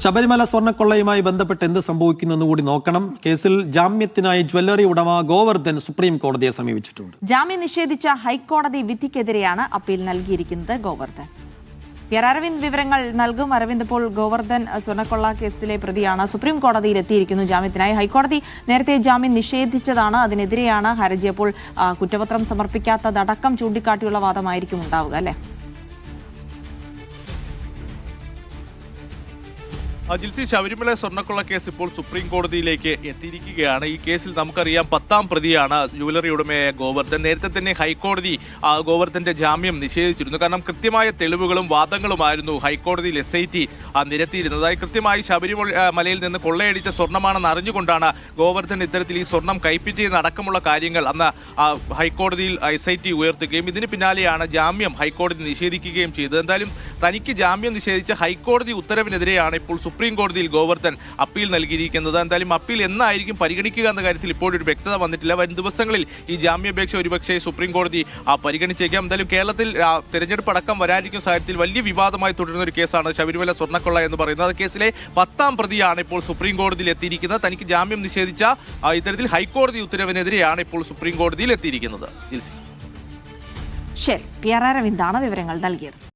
ശബരിമല സ്വർണ്ണക്കൊള്ളയുമായി ബന്ധപ്പെട്ട് എന്ത് സംഭവിക്കുന്നെന്ന് കൂടി നോക്കണം. കേസിൽ ജാമ്യത്തിനായി ജ്വല്ലറി ഉടമ ഗോവർദ്ധൻ സുപ്രീം കോടതിയെ സമീപിച്ചിട്ടുണ്ട്. ജാമ്യം നിഷേധിച്ച ഹൈക്കോടതി വിധിക്കെതിരെയാണ് അപ്പീൽ നൽകിയിരിക്കുന്നത് ഗോവർദ്ധൻ. അരവിന്ദ് വിവരങ്ങൾ നൽകും. അരവിന്ദ്, ഇപ്പോൾ ഗോവർദ്ധൻ സ്വർണ്ണക്കൊള്ള കേസിലെ പ്രതിയാണ്. സുപ്രീം കോടതിയിൽ എത്തിയിരിക്കുന്നു ജാമ്യത്തിനായി. ഹൈക്കോടതി നേരത്തെ ജാമ്യം നിഷേധിച്ചതാണ്, അതിനെതിരെയാണ് ഹർജി. അപ്പോൾ കുറ്റപത്രം സമർപ്പിക്കാത്തതടക്കം ചൂണ്ടിക്കാട്ടിയുള്ള വാദമായിരിക്കും ഉണ്ടാവുക, അല്ലേ? ജിൽസി, ശബരിമല സ്വർണ്ണക്കൊള്ള കേസ് ഇപ്പോൾ സുപ്രീം കോടതിയിലേക്ക് എത്തിയിരിക്കുകയാണ്. ഈ കേസിൽ നമുക്കറിയാം 10ാം പ്രതിയാണ് ജുവലറി ഉടമയായ ഗോവർദ്ധൻ. നേരത്തെ തന്നെ ഹൈക്കോടതി ഗോവർദ്ധന്റെ ജാമ്യം നിഷേധിച്ചിരുന്നു. കാരണം കൃത്യമായ തെളിവുകളും വാദങ്ങളുമായിരുന്നു ഹൈക്കോടതിയിൽ SIT നിരത്തിയിരുന്നത്. അതായത് കൃത്യമായി ശബരിമലയിൽ നിന്ന് കൊള്ളയടിച്ച സ്വർണ്ണമാണെന്ന് അറിഞ്ഞുകൊണ്ടാണ് ഗോവർദ്ധൻ ഇത്തരത്തിൽ ഈ സ്വർണം കൈപ്പറ്റിയെന്ന് അടക്കമുള്ള കാര്യങ്ങൾ അന്ന് ഹൈക്കോടതിയിൽ SIT ഉയർത്തുകയും ഇതിന് പിന്നാലെയാണ് ജാമ്യം ഹൈക്കോടതി നിഷേധിക്കുകയും ചെയ്തത്. എന്തായാലും തനിക്ക് ജാമ്യം നിഷേധിച്ച ഹൈക്കോടതി ഉത്തരവിനെതിരെയാണ് ഇപ്പോൾ സുപ്രീം കോടതിയിൽ ഗോവർദ്ധൻ അപ്പീൽ നൽകിയിരിക്കുന്നത്. എന്തായാലും അപ്പീൽ എന്നായിരിക്കും പരിഗണിക്കുക എന്ന കാര്യത്തിൽ ഇപ്പോഴൊരു വ്യക്തത വന്നിട്ടില്ല. വരും ദിവസങ്ങളിൽ ഈ ജാമ്യാപേക്ഷ ഒരുപക്ഷെ സുപ്രീം കോടതി പരിഗണിച്ചേക്കാം. എന്തായാലും കേരളത്തിൽ തെരഞ്ഞെടുപ്പ് അടക്കം വരാനിരിക്കുന്ന സാഹചര്യത്തിൽ വലിയ വിവാദമായി തുടരുന്ന ഒരു കേസാണ് ശബരിമല സ്വർണ്ണക്കൊള്ള എന്ന് പറയുന്നത്. കേസിലെ 10ാം പ്രതിയാണ് ഇപ്പോൾ സുപ്രീം കോടതിയിൽ എത്തിയിരിക്കുന്നത്. തനിക്ക് ജാമ്യം നിഷേധിച്ച ഇത്തരത്തിൽ ഹൈക്കോടതി ഉത്തരവിനെതിരെയാണ് ഇപ്പോൾ സുപ്രീം കോടതിയിൽ എത്തിയിരിക്കുന്നത്. ശരി, അരവിന്ദാണ് വിവരങ്ങൾ നൽകിയത്.